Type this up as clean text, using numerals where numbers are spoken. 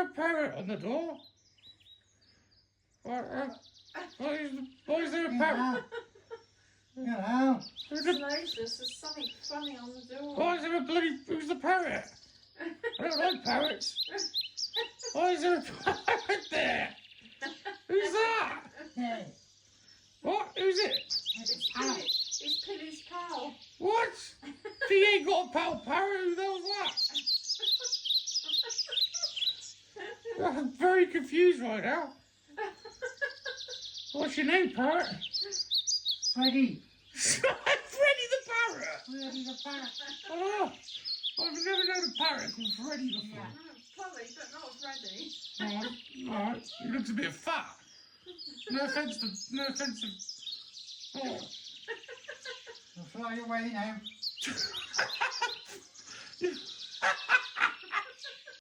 there a parrot on the door? Why is there a parrot? Hello. Slaves, there's something funny on the door. Why is there a bloody... Who's the parrot? I don't like parrots. Why is there a parrot there? Who's that? Yeah. What? Who's it? It's Pilly's pal. What? She ain't got a pal parrot. Who the hell's that? I'm very confused right now. What's your name, parrot? Freddy. Freddy the parrot. Freddy the parrot. Oh, I've never known a parrot called Freddy before. Yeah. Polly, but not Freddy. Alright. He looks a bit fat. No offence to... Oh. I'll fly away now.